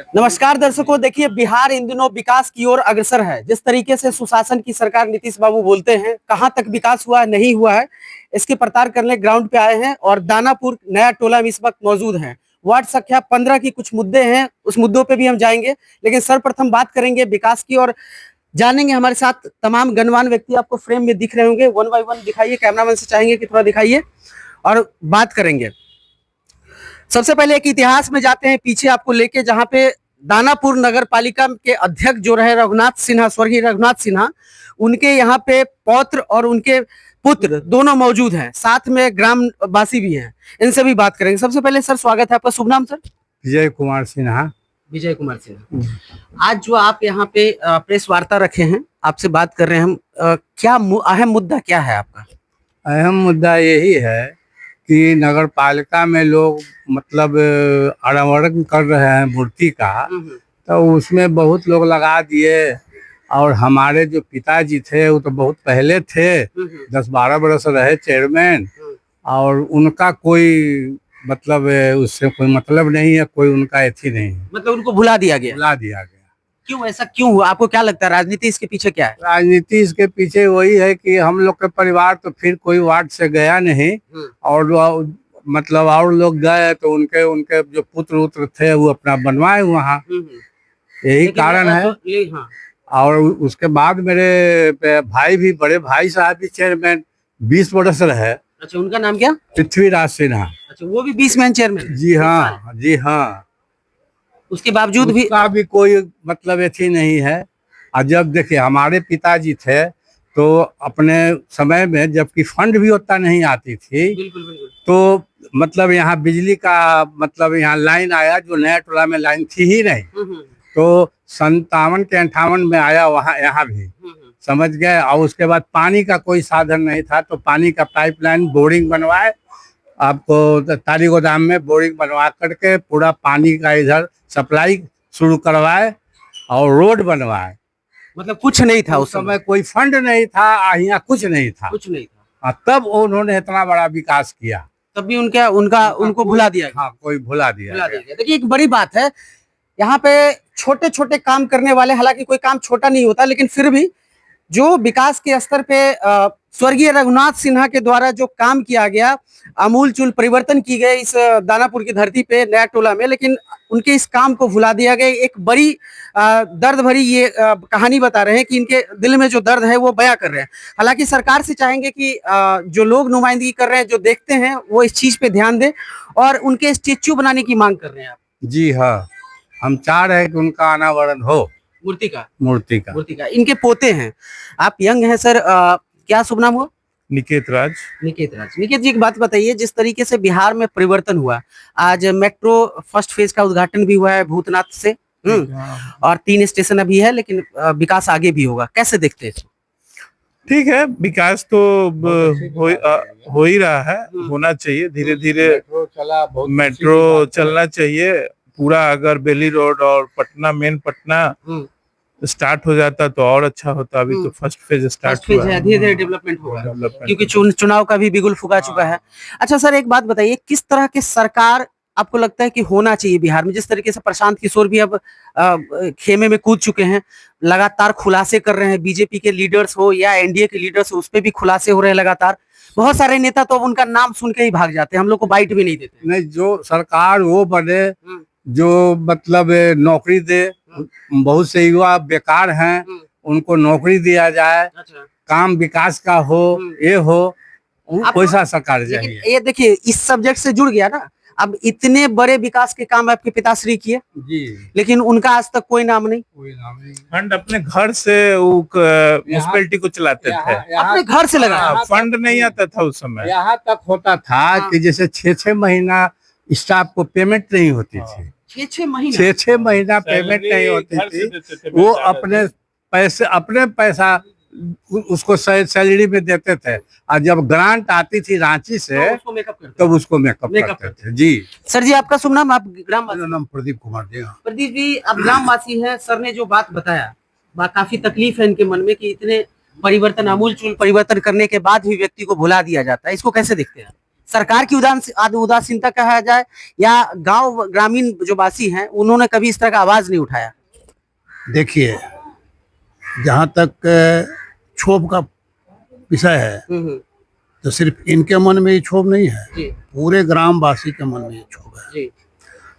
नमस्कार दर्शकों, देखिए बिहार इन दिनों विकास की ओर अग्रसर है। जिस तरीके से सुशासन की सरकार नीतीश बाबू बोलते हैं, कहां तक विकास हुआ नहीं हुआ है, इसके प्रचार करने ग्राउंड पे आए हैं और दानापुर नया टोला में इस वक्त मौजूद हैं। वार्ड संख्या 15 की कुछ मुद्दे हैं, उस मुद्दों पे भी हम जाएंगे, लेकिन सर्वप्रथम बात करेंगे विकास की और जानेंगे। हमारे साथ तमाम गणमान्य व्यक्ति आपको फ्रेम में दिख रहे होंगे, वन बाय वन दिखाइए। कैमरामैन से चाहेंगे कि थोड़ा दिखाइए और बात करेंगे। सबसे पहले एक इतिहास में जाते हैं पीछे आपको लेके, जहां पे दानापुर नगर पालिका के अध्यक्ष जो रहे रघुनाथ सिन्हा, स्वर्गीय रघुनाथ सिन्हा, उनके यहाँ पे पौत्र और उनके पुत्र दोनों मौजूद हैं, साथ में ग्रामवासी भी हैं। इनसे भी बात करेंगे। सबसे पहले सर स्वागत है आपका, शुभ नाम सर? विजय कुमार सिन्हा। विजय कुमार सिन्हा, आज जो आप यहाँ पे प्रेस वार्ता रखे हैं, आपसे बात कर रहे हैं हम, क्या अहम मुद्दा क्या है आपका? अहम मुद्दा यही है कि नगर पालिका में लोग मतलब अनावरण कर रहे हैं मूर्ति का, तो उसमें बहुत लोग लगा दिए। और हमारे जो पिताजी थे वो तो बहुत पहले थे, 10-12 बरस रहे चेयरमैन, और उनका कोई मतलब उससे कोई मतलब नहीं है, कोई उनका एथी नहीं है। मतलब उनको भुला दिया गया? भुला दिया गया। क्यों, ऐसा क्यों हुआ? आपको क्या लगता है राजनीति इसके पीछे क्या है? राजनीति इसके पीछे वही है कि हम लोग के परिवार तो फिर कोई वार्ड से गया नहीं, और मतलब और लोग गए तो उनके उनके जो पुत्र उत्र थे वो अपना बनवाए वहाँ, यही कारण है। हाँ। और उसके बाद मेरे भाई भी, बड़े भाई साहब भी चेयरमैन 20 बरस रहे। अच्छा, उनका नाम क्या? पृथ्वीराज सिन्हा। अच्छा, वो भी 20 मैन चेयरमैन? जी हाँ, जी हाँ। उसके बावजूद भी उसका भी कोई मतलब ऐसी नहीं है। और जब देखिए हमारे पिताजी थे तो अपने समय में जबकि फंड भी उतना नहीं आती थी, बिल्कुल बिल्कुल, तो मतलब यहाँ बिजली का मतलब यहाँ लाइन आया, जो नया टोला में लाइन थी ही नहीं, तो 57 के 58 में आया वहाँ, यहाँ भी समझ गए। और उसके बाद पानी का कोई साधन नहीं था, तो पानी का पाइपलाइन बोरिंग बनवाए, आपको तारी गोदाम में बोरिंग बनवा करके पूरा पानी का इधर सप्लाई शुरू करवाए और रोड बनवाए। मतलब कुछ नहीं था उस समय, कोई फंड नहीं था, यहाँ कुछ नहीं था, कुछ नहीं था। तब उन्होंने इतना बड़ा विकास किया, तब भी उनको भुला दिया। हाँ, कोई भुला दिया। देखिए एक बड़ी बात है, यहाँ पे छोटे छोटे काम करने वाले, हालांकि कोई काम छोटा नहीं होता, लेकिन फिर भी जो विकास के स्तर पे स्वर्गीय रघुनाथ सिन्हा के द्वारा जो काम किया गया, आमूलचूल परिवर्तन की गई इस दानापुर की धरती पे नया टोला में, लेकिन उनके इस काम को भुला दिया गया। एक बड़ी दर्द भरी ये कहानी बता रहे हैं कि इनके दिल में जो दर्द है वो बयां कर रहे हैं। हालांकि सरकार से चाहेंगे कि जो लोग नुमाइंदगी कर रहे हैं, जो देखते हैं, वो इस चीज पे ध्यान दें और उनके स्टेच्यू बनाने की मांग कर रहे हैं आप। जी हाँ, हम चाह रहे हैं कि उनका अनावरण हो, मूर्ति का। इनके पोते हैं, आप यंग हैं सर, क्या शुभ नाम हुआ? निकेत राज। निकेत जी, एक बात बताइए, जिस तरीके से बिहार में परिवर्तन हुआ, आज मेट्रो फर्स्ट फेज का उद्घाटन भी हुआ है भूतनाथ से, और 3 स्टेशन अभी है, लेकिन विकास आगे भी होगा, कैसे देखते हैं? ठीक है, विकास तो हो ही रहा है, होना चाहिए, धीरे धीरे मेट्रो चलना चाहिए पूरा। अगर बेली रोड और पटना, मेन पटना स्टार्ट हो जाता तो और अच्छा होता। अभी तो फर्स्ट फेज स्टार्ट हुआ है, धीरे धीरे डेवलपमेंट होगा, क्योंकि चुनाव का भी बिगुल फूका चुका है। अच्छा सर, एक बात बताइए, किस तरह की सरकार आपको लगता है कि होना चाहिए बिहार में? जिस तरीके से प्रशांत किशोर भी अब खेमे में कूद चुके हैं, लगातार खुलासे कर रहे हैं, बीजेपी के लीडर्स हो या एनडीए के लीडर्स हो, उस पर भी खुलासे हो रहे हैं लगातार। बहुत सारे नेता तो उनका नाम सुन के ही भाग जाते हैं, हम लोग को बाइट भी नहीं देते। नहीं, जो सरकार वो बने जो मतलब नौकरी दे। बहुत से युवा बेकार हैं, उनको नौकरी दिया जाए। अच्छा। काम विकास का हो, ये हो, वैसा सरकार चाहिए। ये देखिए, इस सब्जेक्ट से जुड़ गया ना, अब इतने बड़े विकास के काम आपके पिताश्री किए जी, लेकिन उनका आज तक कोई नाम नहीं। फंड अपने घर से म्यूनिसिपैलिटी को चलाते थे, अपने घर से लगा, फंड नहीं आता था उस समय। यहाँ तक होता था कि जैसे 6-6 महीना स्टाफ को पेमेंट नहीं होती थी, 6-6 महीना पेमेंट नहीं होती थी। वो अपने पैसा उसको सैलरी में देते थे, और जब ग्रांट आती थी रांची से तब उसको मेकअप करते थे। जी सर जी, आपका शुभ नाम? आप ग्रामवासी? नाम प्रदीप कुमार जी। प्रदीप जी, आप ग्रामवासी हैं, सर ने जो बात बताया, काफी तकलीफ है इनके मन में कि इतने परिवर्तन, आमूलचूल परिवर्तन करने के बाद भी व्यक्ति को भुला दिया जाता है, इसको कैसे देखते हैं? सरकार की उदासीनता कहा जाए या गांव ग्रामीण जो वासी हैं उन्होंने कभी इस तरह का आवाज नहीं उठाया? देखिए, जहाँ तक क्षोभ का विषय है तो सिर्फ इनके मन में ये क्षोभ नहीं है, जी पूरे ग्रामवासी के मन में ये क्षोभ है। जी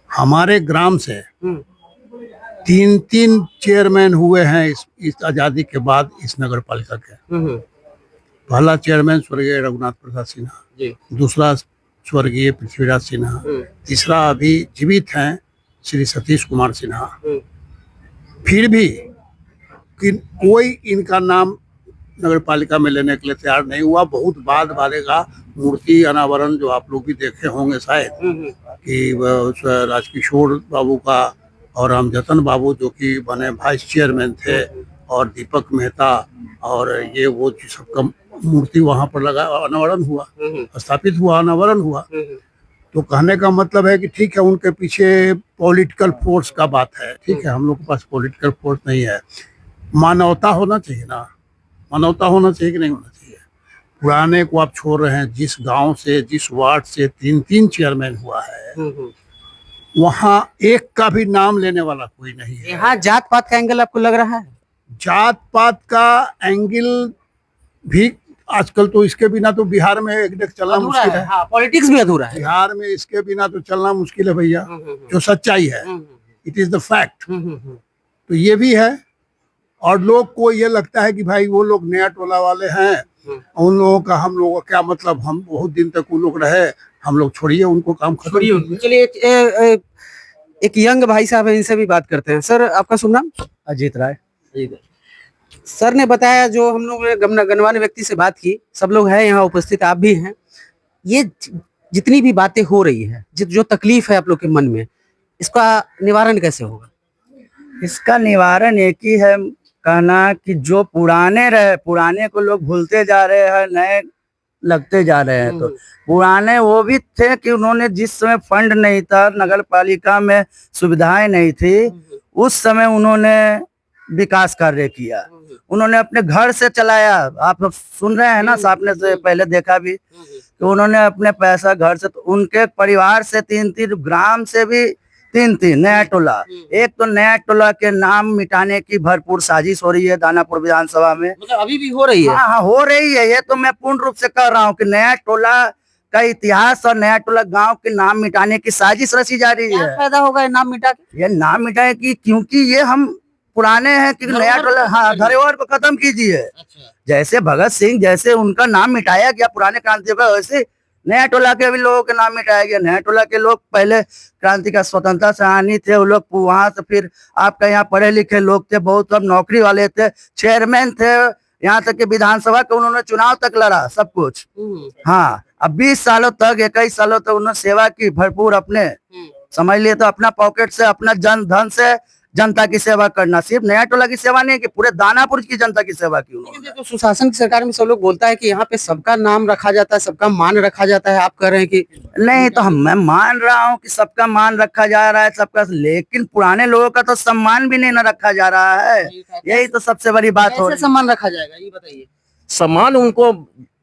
हमारे ग्राम से 3 चेयरमैन हुए हैं इस आजादी के बाद इस नगर पालिका के। पहला चेयरमैन स्वर्गीय रघुनाथ प्रसाद सिन्हा, जी दूसरा स्वर्गीय पृथ्वीराज सिन्हा, तीसरा अभी जीवित हैं श्री सतीश कुमार सिन्हा। फिर भी कोई इनका नाम नगर पालिका में लेने के लिए तैयार नहीं हुआ। बहुत बाद वालेगा मूर्ति अनावरण जो आप लोग भी देखे होंगे शायद, कि राजकिशोर बाबू का और रामजतन बाबू जो कि बने वाइस चेयरमैन थे, और दीपक मेहता, और ये वो सबका मूर्ति वहाँ पर लगा अनावरण हुआ, स्थापित हुआ, अनावरण हुआ। तो कहने का मतलब है कि ठीक है, उनके पीछे पॉलिटिकल फोर्स का बात है, ठीक है, हम लोग के पास पॉलिटिकल फोर्स नहीं है। मानवता होना चाहिए ना, मानवता होना चाहिए कि नहीं होना चाहिए? पुराने को आप छोड़ रहे हैं, जिस गांव से, जिस वार्ड से 3 चेयरमैन हुआ है, वहाँ एक का भी नाम लेने वाला कोई नहीं है। यहाँ जात पात का एंगल आपको लग रहा है? जात पात का एंगल भी आजकल तो इसके बिना तो बिहार में एक चलना मुश्किल है। हाँ, पॉलिटिक्स भी अधूरा है बिहार में, इसके बिना तो चलना मुश्किल है भैया, जो सच्चाई है, इट इज द फैक्ट। तो ये भी है, और लोग को ये लगता है कि भाई वो लोग नया टोला वाले हैं, उन लोगों का हम लोगों का क्या मतलब, हम बहुत दिन तक वो लोग रहे, हम लोग छोड़िए उनको, काम खत्म कीजिए। चलिए एक यंग भाई साहब है, इनसे भी बात करते हैं। सर, आपका शुभ नाम? अजीत राय। सर ने बताया, जो हम लोग ने गणमान्य व्यक्ति से बात की, सब लोग हैं यहाँ उपस्थित, आप भी हैं, ये जितनी भी बातें हो रही है, जो तकलीफ है आप लोग के मन में, इसका निवारण कैसे होगा? इसका निवारण एक ही है, कहना कि जो पुराने को लोग भूलते जा रहे हैं, नए लगते जा रहे हैं। तो पुराने वो भी थे कि उन्होंने जिस समय फंड नहीं था, नगर पालिका में सुविधाएं नहीं थी, उस समय उन्होंने विकास कार्य किया, उन्होंने अपने घर से चलाया। आप सुन रहे हैं ना, आपने से पहले देखा भी कि उन्होंने अपने पैसा घर से, तो उनके परिवार से 3 ग्राम से भी 3 नया टोला, एक तो नया टोला के नाम मिटाने की भरपूर साजिश हो रही है दानापुर विधानसभा में। मतलब अभी भी हो रही है? हाँ, हो रही है। ये तो मैं पूर्ण रूप से कह रहा हूँ कि नया टोला का इतिहास और नया टोला गांव के नाम मिटाने की साजिश रची जा रही है। फायदा होगा नाम मिटा के? ये नाम मिटाने की, क्योंकि ये हम पुराने हैं कि नया टोला, हाँ, धरोहर को खत्म कीजिए। जैसे भगत सिंह, जैसे उनका नाम मिटाया गया पुराने क्रांतियों का, वैसे नया टोला के भी लोगों के नाम मिटाया गया। नया टोला के लोग पहले क्रांति का स्वतंत्रता सेनानी थे, वो लोग वहां से, फिर आपका यहाँ पढ़े लिखे लोग थे, बहुत सब नौकरी वाले थे, चेयरमैन थे, यहाँ तक कि विधानसभा का उन्होंने चुनाव तक लड़ा, सब कुछ। हाँ, अब 20 सालों तक, 21 सालों तक उन्होंने सेवा की भरपूर, अपने समझ लिए तो अपना पॉकेट से, अपना जन धन से जनता की सेवा करना, सिर्फ नया टोला की सेवा नहीं कि पूरे दानापुर की जनता की सेवा की उन्होंने। तो सुशासन की सरकार में सब लोग बोलता है कि यहाँ पे सबका नाम रखा जाता है, सबका मान रखा जाता है, आप कह रहे हैं कि नहीं? तो मैं मान रहा हूँ कि सबका मान रखा जा रहा है, सबका, लेकिन पुराने लोगों का तो सम्मान भी नहीं न रखा जा रहा है। यही तो सबसे बड़ी बात हो रही है। सम्मान रखा जाएगा, ये बताइए। सम्मान उनको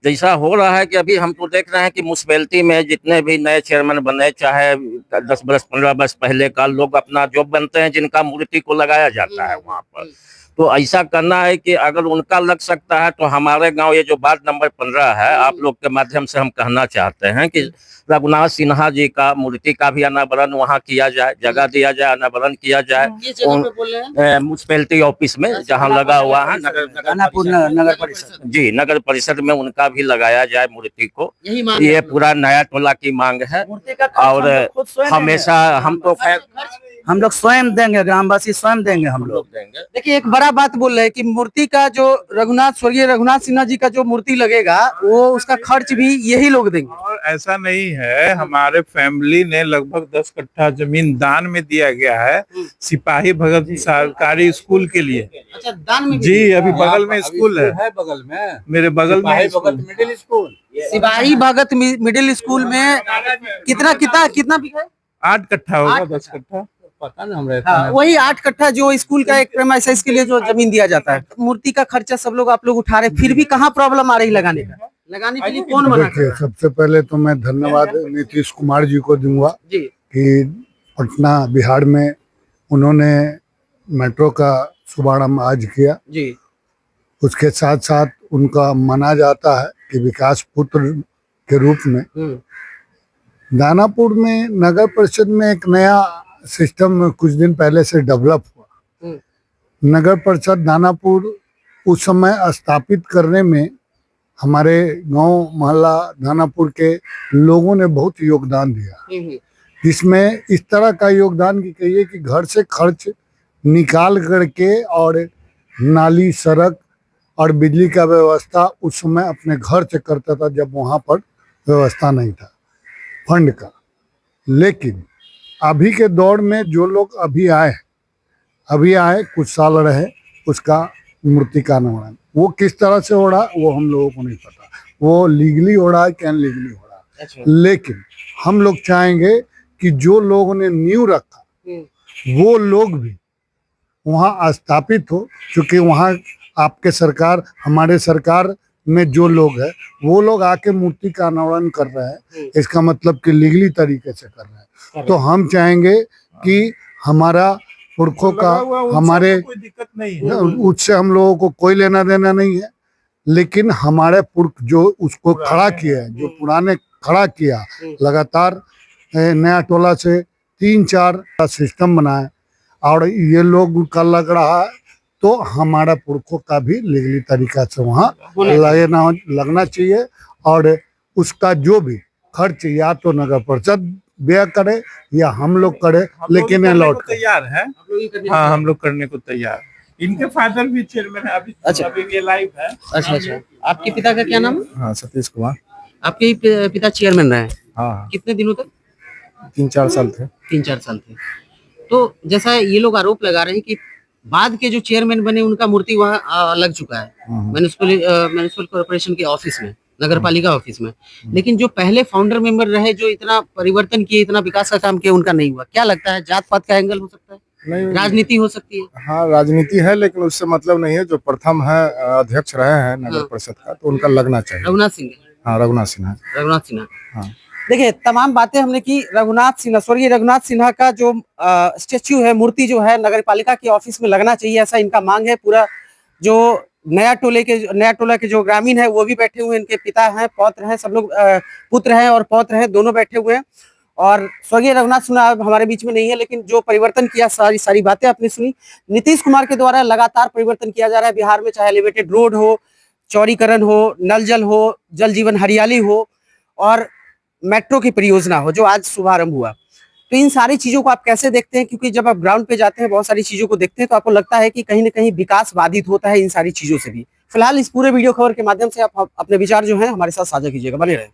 जैसा हो रहा है कि अभी हम तो देख रहे हैं कि म्युनिसिपैलिटी में जितने भी नए चेयरमैन बने, चाहे 10 वर्ष 15 वर्ष पहले का, लोग अपना जो बनते हैं, जिनका मूर्ति को लगाया जाता है वहां पर, तो ऐसा करना है कि अगर उनका लग सकता है तो हमारे गांव ये जो वार्ड नंबर 15 है, आप लोग के माध्यम से हम कहना चाहते हैं कि रघुनाथ सिन्हा जी का मूर्ति का भी अनावरण वहाँ किया जाए, जगह दिया जाए, अनावरण किया जाए म्युनिसिपैलिटी ऑफिस में जहाँ लगा हुआ है, नगर परिषद, जी नगर परिषद में उनका भी लगाया जाए मूर्ति को। ये पूरा नया टोला की मांग है, और हमेशा हम लोग स्वयं देंगे, ग्रामवासी स्वयं देंगे, हम लोग देंगे। देखिए, एक बड़ा बात बोल रहे हैं कि मूर्ति का जो स्वर्गीय रघुनाथ सिन्हा जी का जो मूर्ति लगेगा, वो उसका खर्च भी यही लोग देंगे। और ऐसा नहीं है, हमारे फैमिली ने लगभग 10 कट्ठा जमीन दान में दिया गया है सिपाही भगत सरकारी स्कूल के लिए। अच्छा, दान में? जी, अभी बगल में स्कूल है, बगल में, मेरे बगल में मिडिल स्कूल, सिपाही भगत मिडिल स्कूल में कितना बिघा है? 8 कट्ठा होगा, 10 कट्ठा पता नहीं हमें। हाँ, वही 8 कट्ठा जो स्कूल का एक प्रेमाइसेस के लिए जो जमीन दिया जाता है, मूर्ति का खर्चा सब लोग आप लोग उठा रहे, फिर भी कहाँ प्रॉब्लम आ रही लगाने का? लगाने के लिए कौन मना कर देखिए, रहा है? सबसे पहले तो मैं धन्यवाद नीतीश कुमार जी को दूंगा जी कि पटना बिहार में उन्होंने मेट्रो का शुभारंभ आज किया। जी उसके साथ साथ उनका माना जाता है कि विकास पुत्र के रूप में दानापुर में नगर परिषद में एक नया सिस्टम कुछ दिन पहले से डेवलप हुआ। नगर परिषद दानापुर उस समय स्थापित करने में हमारे गांव मोहल्ला दानापुर के लोगों ने बहुत योगदान दिया। इसमें इस तरह का योगदान की कहिए कि घर से खर्च निकाल करके और नाली, सड़क और बिजली का व्यवस्था उस समय अपने घर से करता था, जब वहाँ पर व्यवस्था नहीं था फंड का। लेकिन अभी के दौर में जो लोग अभी आए कुछ साल रहे, उसका मूर्ति का निर्माण वो किस तरह से हो रहा वो हम लोगों को नहीं पता, वो लीगली हो रहा है क्या अनलीगली हो रहा है। अच्छा। लेकिन हम लोग चाहेंगे कि जो लोगों ने नींव रखा वो लोग भी वहाँ स्थापित हो, क्योंकि वहाँ आपके सरकार, हमारे सरकार में जो लोग हैं वो लोग आके मूर्ति का अनावरण कर रहे हैं, इसका मतलब कि लीगली तरीके से कर रहे हैं। तो हम चाहेंगे कि हमारा पुरखों का, हमारे कोई दिक्कत नहीं है। उससे हम लोगों को कोई लेना देना नहीं है, लेकिन हमारे पुरख जो उसको खड़ा किया है, जो पुराने खड़ा किया, लगातार नया टोला से 3-4 सिस्टम बनाए और ये लोग का लग रहा है, तो हमारा पुरखों का भी लीगली तरीका से वहाँ लगना चाहिए और उसका जो भी खर्च या तो नगर परिषद व्यय करे या हम लोग करे, लेकिन ये लौट तैयार है। हाँ, हम लोग करने को तैयार। इनके फादर भी चेयरमैन है अभी। अच्छा। अभी ये लाइव है। अच्छा। आपके पिता का क्या नाम है? हाँ, सतीश कुमार। आपके पिता चेयरमैन रहे? हाँ, कितने दिनों तक? 3-4 साल थे। 3-4 साल थे। तो जैसा ये लोग आरोप लगा रहे हैं कि बाद के जो चेयरमैन बने उनका मूर्ति वहाँ लग चुका है म्युनिसिपल कॉर्पोरेशन के ऑफिस में, नगर पालिका ऑफिस में, लेकिन जो पहले फाउंडर मेंबर रहे, जो इतना परिवर्तन किए, इतना विकास का काम किया, उनका नहीं हुआ। क्या लगता है, जात पात का एंगल हो सकता है? नहीं, राजनीति हो सकती है? हाँ, राजनीति है, लेकिन उससे मतलब नहीं है। जो प्रथम है अध्यक्ष रहे हैं नगर परिषद का, तो उनका लगना चाहिए। रघुनाथ सिंह। हाँ, रघुनाथ सिन्हा। हाँ। देखिए, तमाम बातें हमने की। रघुनाथ सिन्हा, स्वर्गीय रघुनाथ सिन्हा का जो स्टेच्यू है, मूर्ति जो है, नगर पालिका के ऑफिस में लगना चाहिए, ऐसा इनका मांग है। पूरा जो नया टोला के जो ग्रामीण है वो भी बैठे हुए हैं, इनके पिता हैं, पौत्र हैं, सब लोग पुत्र हैं और पौत्र हैं, दोनों बैठे हुए हैं। और स्वर्गीय रघुनाथ सिन्हा हमारे बीच में नहीं है, लेकिन जो परिवर्तन किया, सारी बातें आपने सुनी। नीतीश कुमार के द्वारा लगातार परिवर्तन किया जा रहा है बिहार में, चाहे एलिवेटेड रोड हो, चौड़ीकरण हो, नल जल हो, जल जीवन हरियाली हो और मेट्रो की परियोजना हो, जो आज शुभारंभ हुआ। तो इन सारी चीजों को आप कैसे देखते हैं? क्योंकि जब आप ग्राउंड पे जाते हैं, बहुत सारी चीजों को देखते हैं, तो आपको लगता है कि कहीं ना कहीं विकास बाधित होता है इन सारी चीजों से भी। फिलहाल इस पूरे वीडियो खबर के माध्यम से आप अपने विचार जो है हमारे साथ साझा कीजिएगा, बने रहे।